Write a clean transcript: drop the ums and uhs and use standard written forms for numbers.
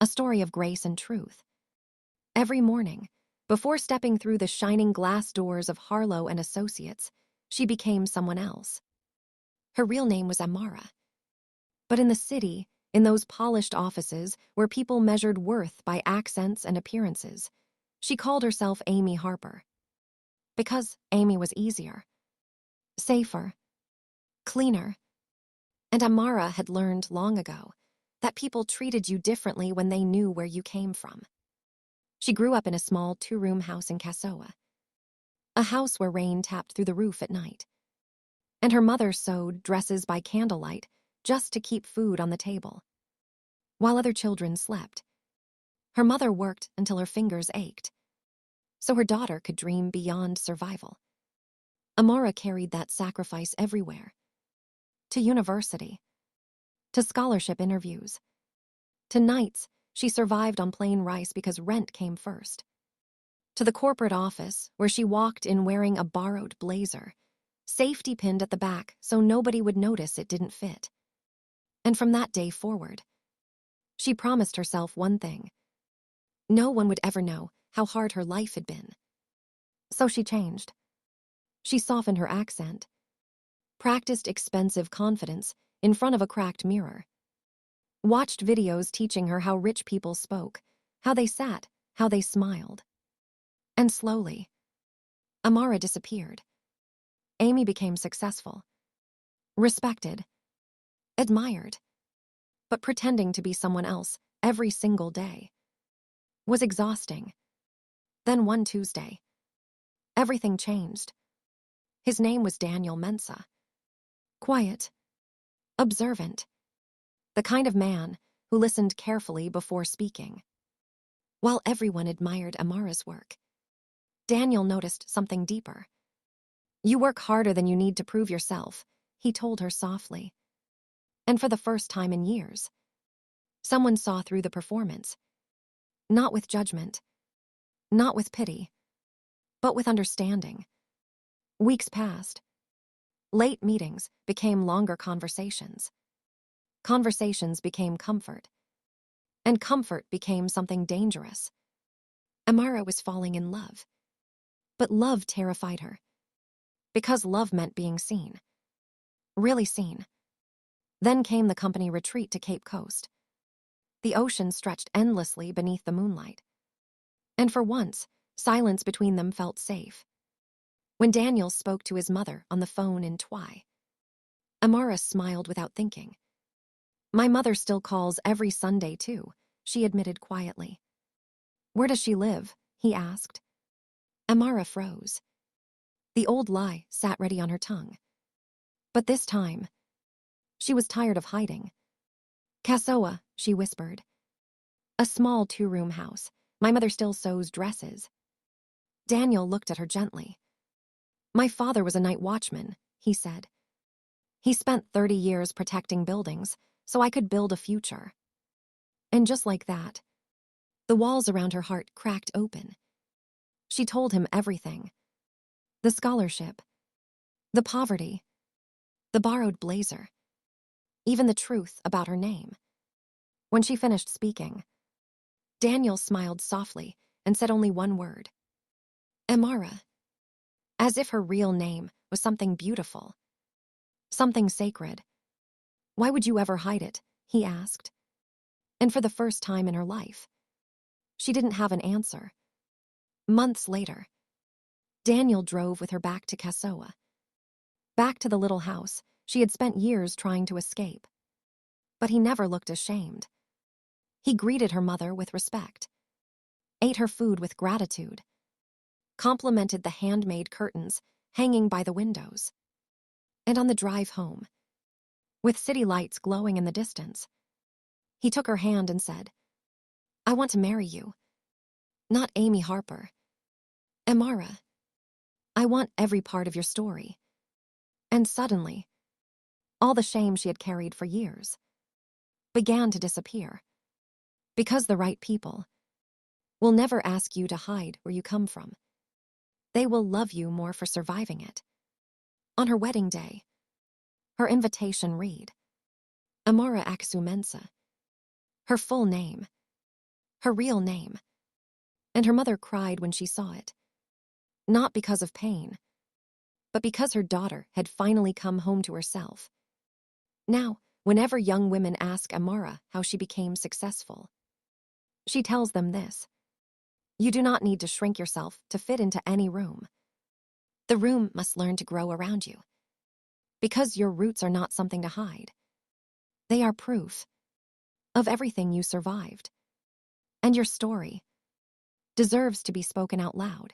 a story of grace and truth. Every morning, before stepping through the shining glass doors of Harlow and Associates, she became someone else. Her real name was Amara. But in the city, in those polished offices where people measured worth by accents and appearances, she called herself Amy Harper. Because Amy was easier, safer, cleaner, and Amara had learned long ago that people treated you differently when they knew where you came from. She grew up in a small two-room house in Kasoa, a house where rain tapped through the roof at night. And her mother sewed dresses by candlelight just to keep food on the table. While other children slept, her mother worked until her fingers ached, so her daughter could dream beyond survival. Amara carried that sacrifice everywhere. To university, to scholarship interviews, to nights she survived on plain rice because rent came first, to the corporate office where she walked in wearing a borrowed blazer, safety pinned at the back so nobody would notice it didn't fit. And from that day forward, she promised herself one thing: no one would ever know how hard her life had been. So she changed. She softened her accent, practiced expensive confidence in front of a cracked mirror, watched videos teaching her how rich people spoke, how they sat, how they smiled. And slowly, Amara disappeared. Amy became successful, respected, admired, but pretending to be someone else every single day was exhausting. Then one Tuesday, everything changed. His name was Daniel Mensah. Quiet, observant, the kind of man who listened carefully before speaking. While everyone admired Amara's work, Daniel noticed something deeper. "You work harder than you need to prove yourself," he told her softly. And for the first time in years, someone saw through the performance. Not with judgment, not with pity, but with understanding. Weeks passed. Late meetings became longer conversations. Conversations became comfort. And comfort became something dangerous. Amara was falling in love. But love terrified her. Because love meant being seen. Really seen. Then came the company retreat to Cape Coast. The ocean stretched endlessly beneath the moonlight. And for once, silence between them felt safe. When Daniel spoke to his mother on the phone in Twy, Amara smiled without thinking. "My mother still calls every Sunday, too," she admitted quietly. "Where does she live?" he asked. Amara froze. The old lie sat ready on her tongue. But this time, she was tired of hiding. "Kasoa," she whispered. "A small two-room house. My mother still sews dresses." Daniel looked at her gently. "My father was a night watchman," he said. "He spent 30 years protecting buildings, so I could build a future." And just like that, the walls around her heart cracked open. She told him everything. The scholarship, the poverty, the borrowed blazer, even the truth about her name. When she finished speaking, Daniel smiled softly and said only one word: "Amara," as if her real name was something beautiful, something sacred. "Why would you ever hide it?" he asked. And for the first time in her life, she didn't have an answer. Months later, Daniel drove with her back to Kasoa, back to the little house she had spent years trying to escape. But he never looked ashamed. He greeted her mother with respect, ate her food with gratitude, complimented the handmade curtains hanging by the windows. And on the drive home, with city lights glowing in the distance, he took her hand and said, "I want to marry you. Not Amy Harper. Amara. I want every part of your story." And suddenly, all the shame she had carried for years began to disappear. Because the right people will never ask you to hide where you come from. They will love you more for surviving it. On her wedding day, her invitation read, Amara Aksu Mensah. Her full name, her real name. And her mother cried when she saw it. Not because of pain, but because her daughter had finally come home to herself. Now, whenever young women ask Amara how she became successful, she tells them this: you do not need to shrink yourself to fit into any room. The room must learn to grow around you. Because your roots are not something to hide. They are proof of everything you survived. And your story deserves to be spoken out loud.